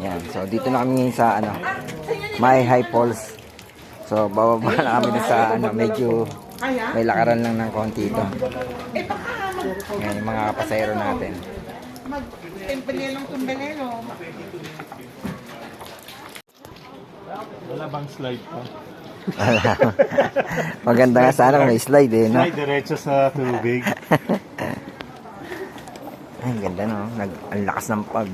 Yan. So, dito na kami ngayon sa, Maayhay Falls. So, bababa na kami sa, medyo may lakaran lang ng konti ito. Yan, yung mga pasayro natin. Mag-tempelelong-tumbelelo. Wala bang slide pa? Maganda nga sana kung may slide eh, no? Slide diretso sa tubig. Ay, ang ganda, no? Ang lakas ng pag.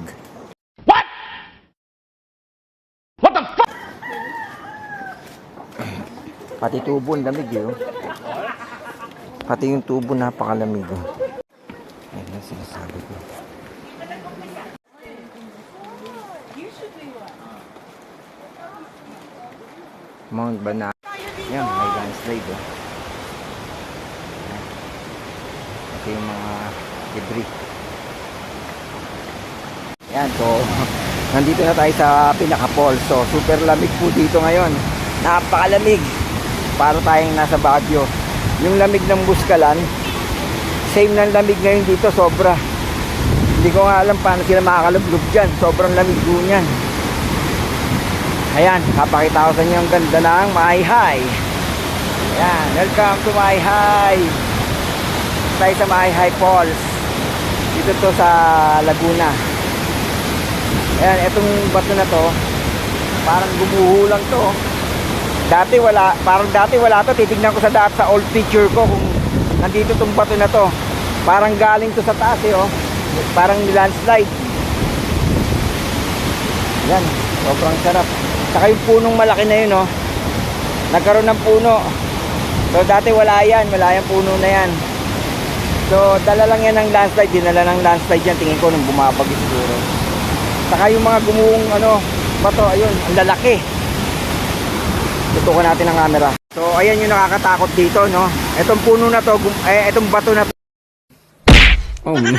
Pati tubo, ang lamig eh. Oh. Pati yung tubo, napakalamig. Oh. Ayun ang sinasabi ko. Mount Banana. Yan, may landslide. Oh. Ito yung mga debris. Yan, so nandito na tayo sa pinaka-falls. So, super lamig po dito ngayon. Napakalamig. Para tayong nasa Baguio. Yung lamig ng Buskalan, same ng lamig ngayon dito, sobra. Hindi ko nga alam paano sila makakalublob dyan. Sobrang lamig po niyan. Ayan, kapakita ko sa inyo ang ganda ng Maayhay. Ayan, welcome to Maayhay. Tayo sa Maayhay Falls. Dito to sa Laguna. Ayan, etong bato na to, parang gumuho lang to. Dati wala, parang dati wala to. Titignan ko sa old picture ko kung nandito tong bato na to. Parang galing to sa taas eh, oh. Parang landslide. Yan, sobrang sarap. Saka yung punong malaki na yun, oh. Nagkaroon ng puno. So dati wala yan, wala yung puno na yan. So dala lang yan ng landslide, dinala ng landslide yan. Tingin ko nung bumabagyo siguro. Saka yung mga gumuhong bato, ayun, ang lalaki. Tutukan natin ang camera. So ayan yung nakakatakot dito, no. Etong puno na to, etong bato na to. Oh man.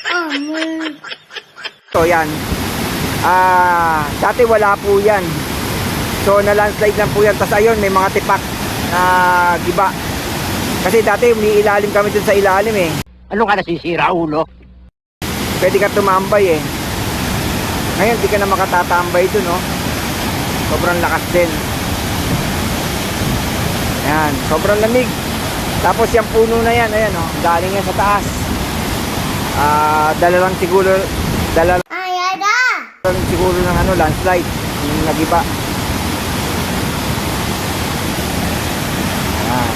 Oh man. So yan. Dati wala po yan. So na landslide lang po yan. Tapos ayun, may mga tipak na giba. Kasi dati umiilalim kami dun sa ilalim eh. Ano ka nasisira, ulo? Pwede ka tumambay eh. Ngayon di ka na makatatambay dun, no. Sobrang lakas din. Ayan, sobrang lamig. Tapos yung puno na yan, ayan, oh, galing yan sa taas. Dala lang siguro ng landslide, yung nagiba. Ayan.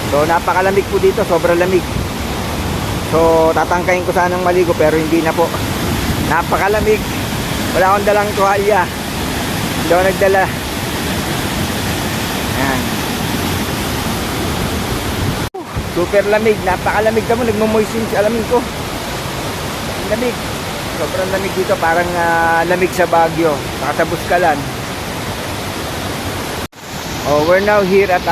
So napakalamig po dito, sobrang lamig. So tatangkayin ko sanang maligo pero hindi na po. Napakalamig. Wala akong dalang tuwalya. Hindi ako nagdala. Ayan. Super lamig. Napakalamig naman. Nagmamoisin sa alamin ko. Ang lamig. Sobrang lamig dito. Parang lamig sa Baguio. Saka sa Buskalan. Oh, we're now here at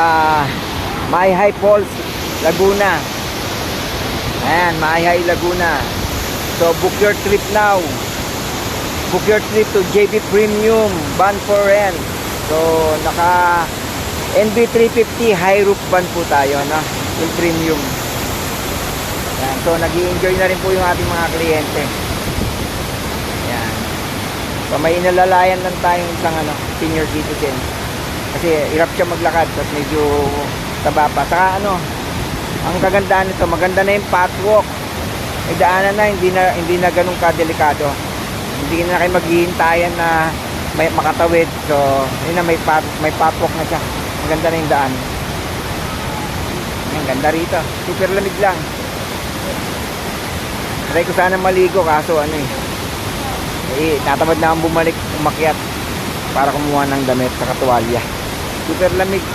Maayhay Falls, Laguna. Ayan, Maayhay, Laguna. So book your trip now. Book your trip to JB Premium van for rent. So naka NB350 high roof van po tayo, no? Yung premium. Ayan, so nag-i-enjoy na rin po yung ating mga kliyente. Ayan. So may inalalayan lang tayong isang senior citizen. Kasi hirap siya maglakad at medyo taba pa. Saka ang kagandahan nito, maganda na yung pathwalk. May daanan na, hindi na ganun kadelikado. Hindi na kayo maghihintayan na may makatawid. So, yun na, may pathwalk na siya. Maganda na yung daan. Ang ganda rito. Super lamig lang. Try ko sana maligo kaso tatamad na akong umakyat para kumuha ng damit sa katuwalya. Super lamig.